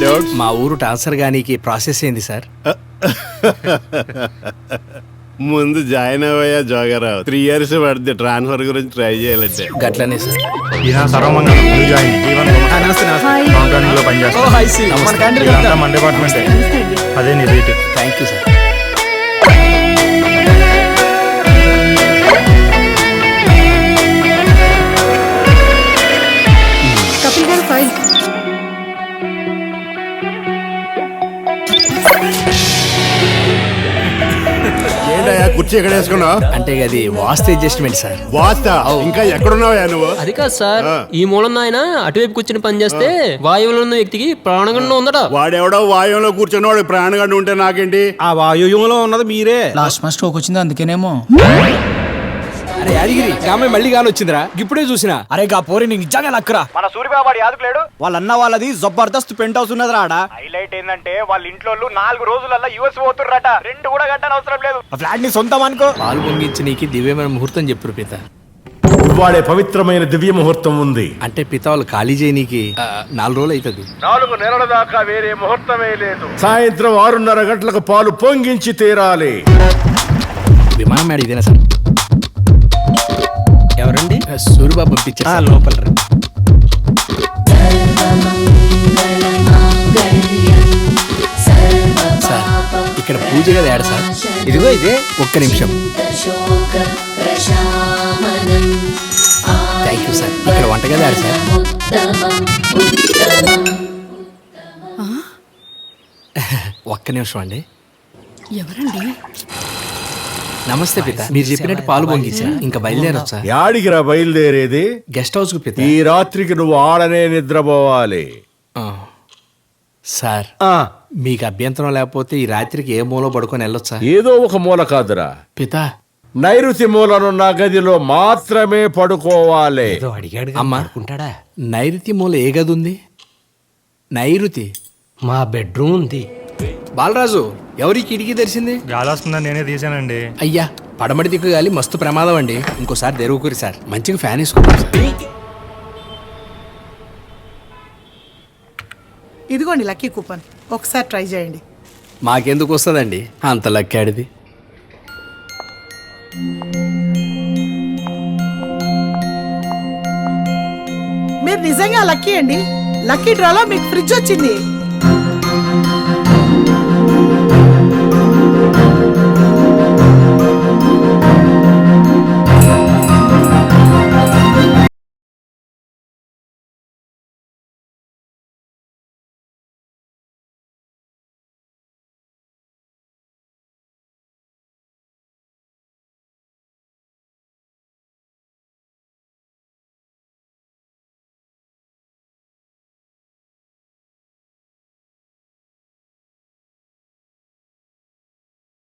Doubts? మా ఊరు transfer గానీకి process ఏంది సార్? ముందు జాయిన్ అవ్వయా జోగారావు. 3 years పడుతుంది ట్రాన్స్ఫర్ గురించి ట్రై చేయాలంటే. గట్లనే sir. Sarvamangalam new join contracting లో పనిచేస్తాను. మన డిపార్ట్మెంటే. అదే నీ rate. Thank you sir. Kapil గారు ఫైల్. ఏంటయ్యా కుర్చీ ఎక్కడ వేసుకున్నావు? అంటే అది వాస్తు అడ్జస్ట్మెంట్ సార్. వాస్తా ఇంకా ఎక్కడున్నావా నువ్వు? అది కాదు సార్, ఈ మూలం ఆయన అటువైపు కూర్చుని పని చేస్తే వాయువులో ఉన్న వ్యక్తికి ప్రాణగండం ఉందట. వాడెవడో వాయువులో కూర్చున్నవాడు ప్రాణగండు ఉంటే నాకేంటి? ఆ వాయువ్యంలో ఉన్నది మీరే. లాస్ట్ మంత్ స్ట్రోక్ వచ్చింది అందుకేనేమో. అరే యాదగిరి అమ్మాయి మళ్ళీ గాని వచ్చిందిరా, ఇప్పుడే చూసినా. అరే గా పోరి నీకు నిజంగా నక్కరా. మన సూర్యబాబు యాదకులేడు. వాళ్ళన్న వాళ్ళది జబర్దస్త్ పెంట్ హౌస్ ఉన్నది రాడా. హైలైట్ ఏంటంటే వాళ్ళ ఇంట్లో 4 రోజులల్లా యుఎస్ పోతుర్రట. 2 కూడా కట్టని అవసరం లేదు. ఆ ఫ్లాట్ ని సొంతం అనుకో. పాలు పొంగించి నీకు దివ్యమైన ముహూర్తం చెప్పారు పిత. వాడే పవిత్రమైన దివ్య ముహూర్తం ఉంది. అంటే పిత వాళ్ళు ఖాళీ చేయనీకి 4 రోజులు అవుతుంది. 4 నెలల దాకా వేరే ముహూర్తమే లేదు. సాయంత్రం 6:30 గంటలకు పాలు పొంగించి తీరాలి. విమానం మేడ ఇదేనా సార్? ఎవరండి? సూర్యబాబు పంపించారు లోపల. సార్ ఇక్కడ పూజ గది ఏడ సార్? ఇదిగో ఇదే. ఒక్క నిమిషం. Thank you sir. ఇక్కడ వంటగది ఏడ సార్? ఒక్క నిమిషం అండి. ఎవరండి? నమస్తే పిత. మీరు చెప్పినట్టు పాలు పొంగించా ఇంకా బయలుదేరొచ్చా? యాడికిరా బయలుదేరేది? గెస్ట్ హౌస్ కు పిత. ఈ రాత్రికి నువ్వు ఆడనే నిద్రపోవాలి. సార్ మీకు అభ్యంతరం లేకపోతే ఈ రాత్రికి ఏ మూల పడుకొని వెళ్ళొచ్చా? ఏదో ఒక మూల కాదురా, పిత. నైరుతి మూలనున్న గదిలో మాత్రమే పడుకోవాలి. అమ్మా నైరుతి మూల ఏ గది ఉంది? నైరుతి మా బెడ్రూమ్ ఉంది. బాలరాజు ఎవరి కిటికీ తెరిచింది? గాలి వస్తుందని నేనే తీసానండి. అయ్యా పడమటి దిక్కు గాలి మస్తు ప్రమాదం అండి. ఇంకోసారి తెరుగుకూరి సార్. మంచిగా ఫ్యాన్ వేసుకోండి సార్. ఇదిగోండి లక్కీ కూపన్, ఒకసారి ట్రై చేయండి. మాకెందుకు వస్తుందండి అంత లక్కాడిది. మీరు నిజంగా లక్కీ అండి. లక్కీ డ్రాలో మీకు ఫ్రిడ్జ్ వచ్చింది.